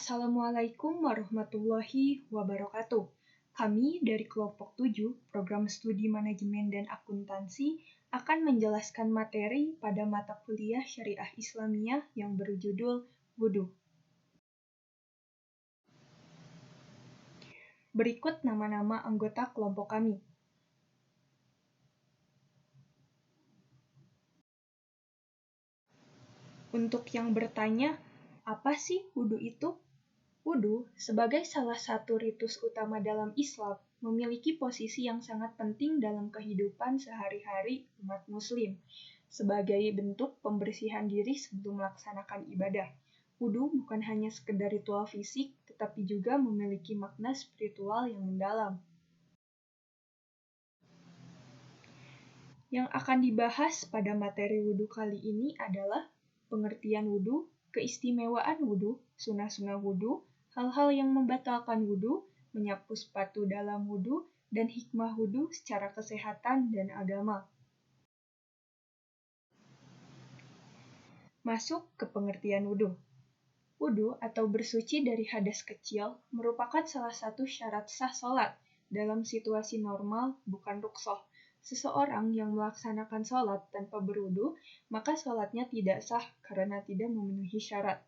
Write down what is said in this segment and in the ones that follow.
Assalamualaikum warahmatullahi wabarakatuh. Kami dari kelompok 7, Program Studi Manajemen dan Akuntansi, akan menjelaskan materi pada mata kuliah Syariah Islamiyah yang berjudul Wudu. Berikut nama-nama anggota kelompok kami. Untuk yang bertanya, apa sih wudu itu? Wudu, sebagai salah satu ritus utama dalam Islam, memiliki posisi yang sangat penting dalam kehidupan sehari-hari umat Muslim, sebagai bentuk pembersihan diri sebelum melaksanakan ibadah. Wudu bukan hanya sekedar ritual fisik, tetapi juga memiliki makna spiritual yang mendalam. Yang akan dibahas pada materi wudu kali ini adalah pengertian wudu, keistimewaan wudu, sunah-sunah wudu, hal-hal yang membatalkan wudu, menyapu sepatu dalam wudu, dan hikmah wudu secara kesehatan dan agama. Masuk ke pengertian wudu. Wudu atau bersuci dari hadas kecil merupakan salah satu syarat sah sholat. Dalam situasi normal, bukan rukhsah. Seseorang yang melaksanakan sholat tanpa berwudu, maka sholatnya tidak sah karena tidak memenuhi syarat.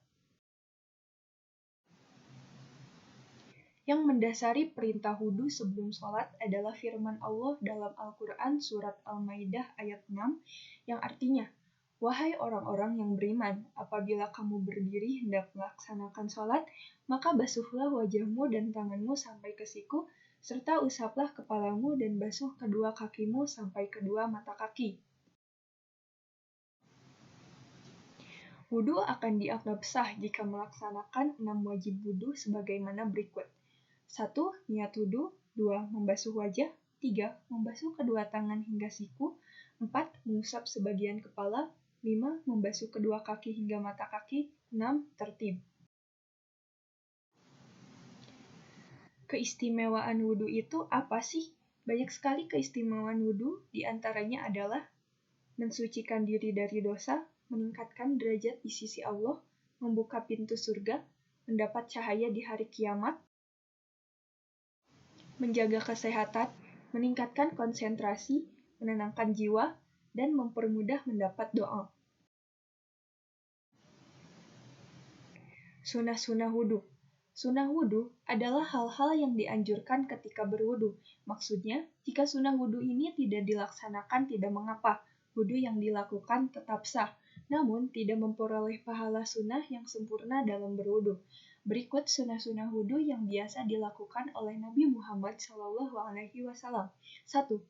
Yang mendasari perintah wudu sebelum sholat adalah firman Allah dalam Al-Quran surat Al-Maidah ayat 6 yang artinya, "Wahai orang-orang yang beriman, apabila kamu berdiri hendak melaksanakan sholat, maka basuhlah wajahmu dan tanganmu sampai ke siku, serta usaplah kepalamu dan basuh kedua kakimu sampai kedua mata kaki." Wudu akan dianggap sah jika melaksanakan 6 wajib wudu sebagaimana berikut. 1. Niat wudu. 2. Membasuh wajah. 3. Membasuh kedua tangan hingga siku. 4. Mengusap sebagian kepala. 5. Membasuh kedua kaki hingga mata kaki. 6. Tertib. Keistimewaan wudu itu apa sih? Banyak sekali keistimewaan wudu, diantaranya adalah mensucikan diri dari dosa, meningkatkan derajat di sisi Allah, membuka pintu surga, mendapat cahaya di hari kiamat, menjaga kesehatan, meningkatkan konsentrasi, menenangkan jiwa, dan mempermudah mendapat doa. Sunah-sunah wudu. Sunah wudu adalah hal-hal yang dianjurkan ketika berwudu. Maksudnya, jika sunah wudu ini tidak dilaksanakan tidak mengapa, wudu yang dilakukan tetap sah, namun tidak memperoleh pahala sunnah yang sempurna dalam berwudu. Berikut sunah-sunah wudu yang biasa dilakukan oleh Nabi Muhammad SAW. 1.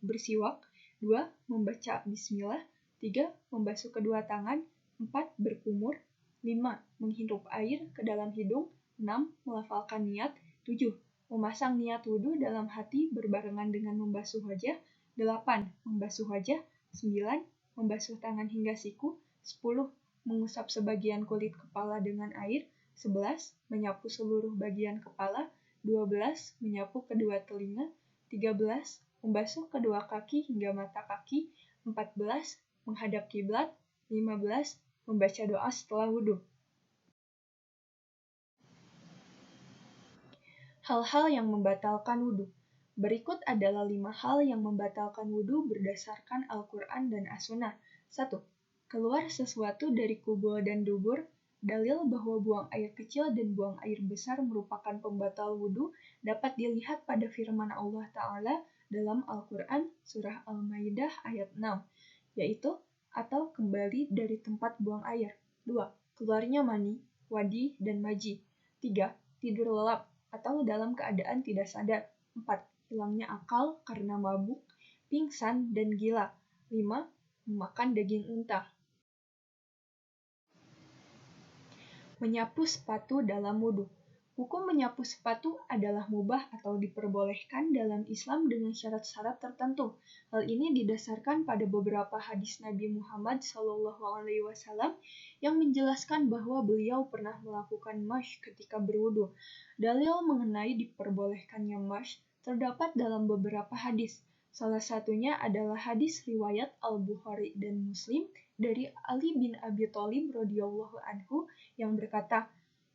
Bersiwak. 2. Membaca bismillah. 3. Membasuh kedua tangan. 4. Berkumur. 5. Menghirup air ke dalam hidung. 6. Melafalkan niat. 7. Memasang niat wudu dalam hati berbarengan dengan membasuh wajah. 8. Membasuh wajah. 9. Membasuh tangan hingga siku. 10. Mengusap sebagian kulit kepala dengan air. 11. Menyapu seluruh bagian kepala. 12. Menyapu kedua telinga. 13. Membasuh kedua kaki hingga mata kaki. 14. Menghadap kiblat. 15. Membaca doa setelah wudu. Hal-hal yang membatalkan wudu. Berikut adalah 5 hal yang membatalkan wudu berdasarkan Al-Quran dan As-Sunnah. 1. Keluar sesuatu dari kubul dan dubur. Dalil bahwa buang air kecil dan buang air besar merupakan pembatal wudu dapat dilihat pada firman Allah Ta'ala dalam Al-Quran surah Al-Maidah ayat 6, yaitu atau kembali dari tempat buang air. 2. Keluarnya mani, wadi, dan maji. 3. Tidur lelap atau dalam keadaan tidak sadar. 4. Hilangnya akal karena mabuk, pingsan, dan gila. 5. Memakan daging unta. Menyapu sepatu dalam wudu. Hukum menyapu sepatu adalah mubah atau diperbolehkan dalam Islam dengan syarat-syarat tertentu. Hal ini didasarkan pada beberapa hadis Nabi Muhammad SAW yang menjelaskan bahwa beliau pernah melakukan mash ketika berwudu. Dalil mengenai diperbolehkannya mash terdapat dalam beberapa hadis. Salah satunya adalah hadis riwayat Al-Bukhari dan Muslim dari Ali bin Abi Thalib radhiyallahu anhu yang berkata,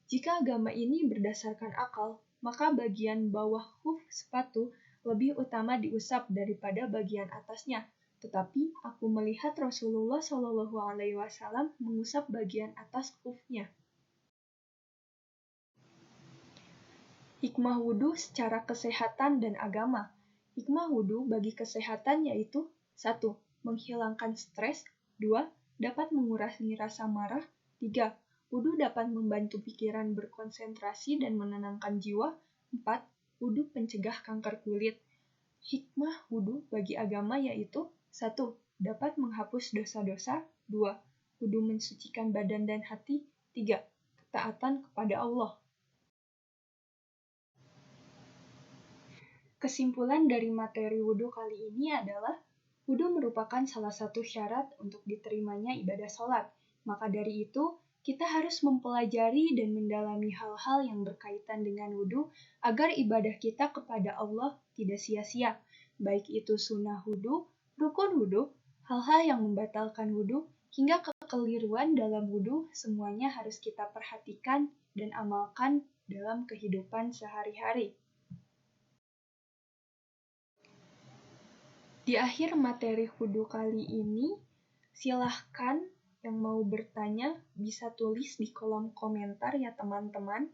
Jika agama ini berdasarkan akal, maka bagian bawah khuf sepatu lebih utama diusap daripada bagian atasnya. Tetapi aku melihat Rasulullah SAW mengusap bagian atas khufnya. Hikmah wudhu secara kesehatan dan agama. Hikmah wudhu bagi kesehatan yaitu 1. Menghilangkan stres. 2. Dapat mengurangi rasa marah. 3. Wudhu dapat membantu pikiran berkonsentrasi dan menenangkan jiwa. 4. Wudhu pencegah kanker kulit. Hikmah wudhu bagi agama yaitu 1. Dapat menghapus dosa-dosa. 2. Wudhu mensucikan badan dan hati. 3. Ketaatan kepada Allah. Kesimpulan dari materi wudhu kali ini adalah wudhu merupakan salah satu syarat untuk diterimanya ibadah sholat. Maka dari itu, kita harus mempelajari dan mendalami hal-hal yang berkaitan dengan wudhu agar ibadah kita kepada Allah tidak sia-sia. Baik itu sunnah wudhu, rukun wudhu, hal-hal yang membatalkan wudhu, hingga kekeliruan dalam wudhu, semuanya harus kita perhatikan dan amalkan dalam kehidupan sehari-hari. Di akhir materi wudhu kali ini, silahkan yang mau bertanya bisa tulis di kolom komentar ya teman-teman.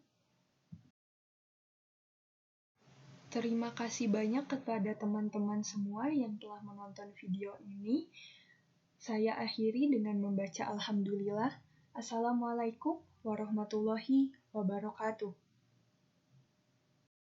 Terima kasih banyak kepada teman-teman semua yang telah menonton video ini. Saya akhiri dengan membaca Alhamdulillah. Assalamualaikum warahmatullahi wabarakatuh.